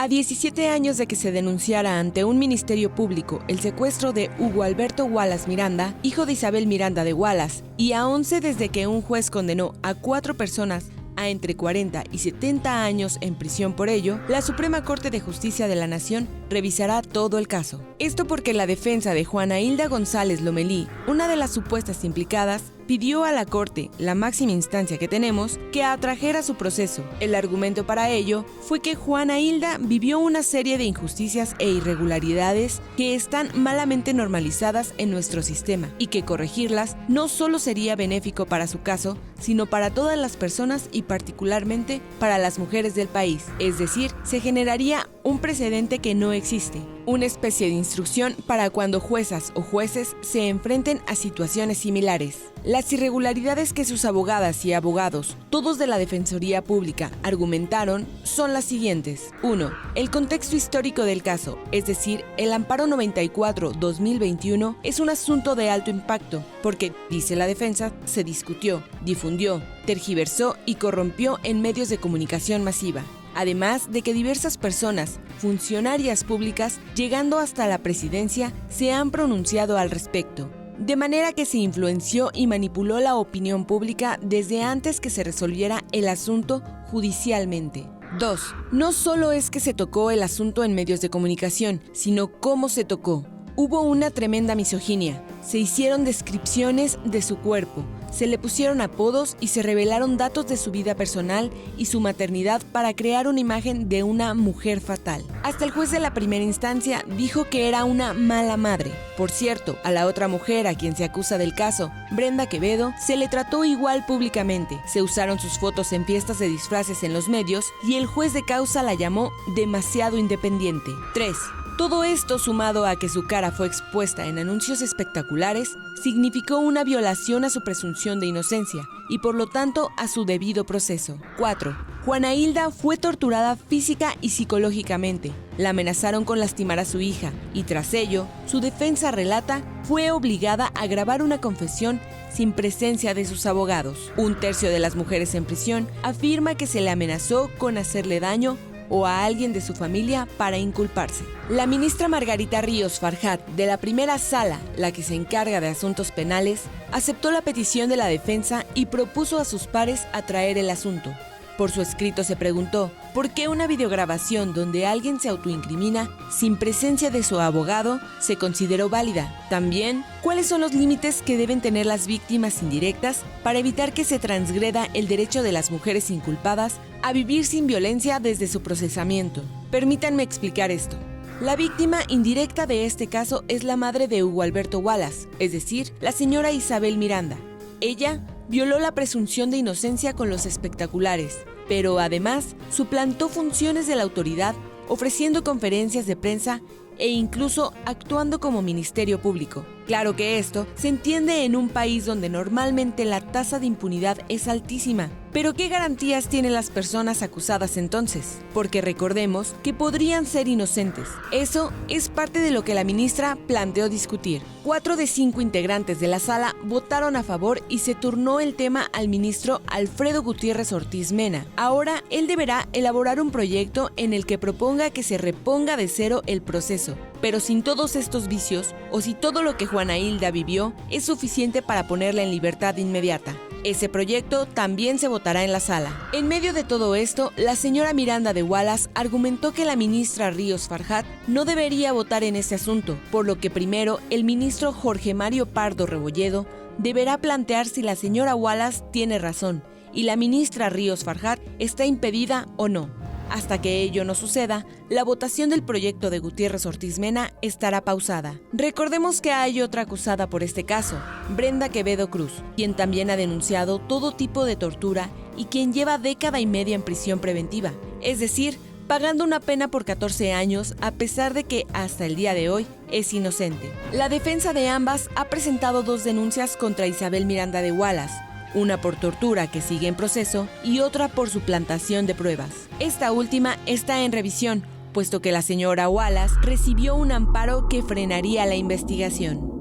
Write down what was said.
A 17 años de que se denunciara ante un ministerio público el secuestro de Hugo Alberto Wallace Miranda, hijo de Isabel Miranda de Wallace, y a 11 desde que un juez condenó a 4 personas a entre 40 y 70 años en prisión por ello, la Suprema Corte de Justicia de la Nación revisará todo el caso. Esto porque la defensa de Juana Hilda González Lomelí, una de las supuestas implicadas, pidió a la Corte, la máxima instancia que tenemos, que atrajera su proceso. El argumento para ello fue que Juana Hilda vivió una serie de injusticias e irregularidades que están malamente normalizadas en nuestro sistema y que corregirlas no solo sería benéfico para su caso, sino para todas las personas y particularmente para las mujeres del país. Es decir, se generaría un precedente que no existe, una especie de instrucción para cuando juezas o jueces se enfrenten a situaciones similares. Las irregularidades que sus abogadas y abogados, todos de la Defensoría Pública, argumentaron son las siguientes. 1. El contexto histórico del caso, es decir, el Amparo 94-2021 es un asunto de alto impacto, porque, dice la defensa, se discutió, difundió, tergiversó y corrompió en medios de comunicación masiva. Además de que diversas personas, funcionarias públicas, llegando hasta la presidencia, se han pronunciado al respecto. De manera que se influenció y manipuló la opinión pública desde antes que se resolviera el asunto judicialmente. 2. No solo es que se tocó el asunto en medios de comunicación, sino cómo se tocó. Hubo una tremenda misoginia. Se hicieron descripciones de su cuerpo, se le pusieron apodos y se revelaron datos de su vida personal y su maternidad para crear una imagen de una mujer fatal. Hasta el juez de la primera instancia dijo que era una mala madre. Por cierto, a la otra mujer a quien se acusa del caso, Brenda Quevedo, se le trató igual públicamente. Se usaron sus fotos en fiestas de disfraces en los medios y el juez de causa la llamó demasiado independiente. 3. Todo esto, sumado a que su cara fue expuesta en anuncios espectaculares, significó una violación a su presunción de inocencia y por lo tanto a su debido proceso. 4. Juana Hilda fue torturada física y psicológicamente. La amenazaron con lastimar a su hija y tras ello, su defensa relata, fue obligada a grabar una confesión sin presencia de sus abogados. Un tercio de las mujeres en prisión afirma que se le amenazó con hacerle daño o a alguien de su familia para inculparse. La ministra Margarita Ríos Farjat, de la primera sala, la que se encarga de asuntos penales, aceptó la petición de la defensa y propuso a sus pares atraer el asunto. Por su escrito se preguntó, ¿por qué una videograbación donde alguien se autoincrimina sin presencia de su abogado se consideró válida? También, ¿cuáles son los límites que deben tener las víctimas indirectas para evitar que se transgreda el derecho de las mujeres inculpadas a vivir sin violencia desde su procesamiento? Permítanme explicar esto. La víctima indirecta de este caso es la madre de Hugo Alberto Wallace, es decir, la señora Isabel Miranda. Ella violó la presunción de inocencia con los espectaculares, pero además suplantó funciones de la autoridad ofreciendo conferencias de prensa e incluso actuando como ministerio público. Claro que esto se entiende en un país donde normalmente la tasa de impunidad es altísima. Pero ¿qué garantías tienen las personas acusadas entonces? Porque recordemos que podrían ser inocentes. Eso es parte de lo que la ministra planteó discutir. 4 de 5 integrantes de la sala votaron a favor y se turnó el tema al ministro Alfredo Gutiérrez Ortiz Mena. Ahora él deberá elaborar un proyecto en el que proponga que se reponga de cero el proceso. Pero sin todos estos vicios, o si todo lo que Juana Hilda vivió es suficiente para ponerla en libertad inmediata. Ese proyecto también se votará en la sala. En medio de todo esto, la señora Miranda de Wallace argumentó que la ministra Ríos Farjat no debería votar en ese asunto, por lo que primero el ministro Jorge Mario Pardo Rebolledo deberá plantear si la señora Wallace tiene razón y la ministra Ríos Farjat está impedida o no. Hasta que ello no suceda, la votación del proyecto de Gutiérrez Ortiz Mena estará pausada. Recordemos que hay otra acusada por este caso, Brenda Quevedo Cruz, quien también ha denunciado todo tipo de tortura y quien lleva década y media en prisión preventiva, es decir, pagando una pena por 14 años a pesar de que hasta el día de hoy es inocente. La defensa de ambas ha presentado 2 denuncias contra Isabel Miranda de Wallace, una por tortura que sigue en proceso y otra por suplantación de pruebas. Esta última está en revisión, puesto que la señora Wallace recibió un amparo que frenaría la investigación.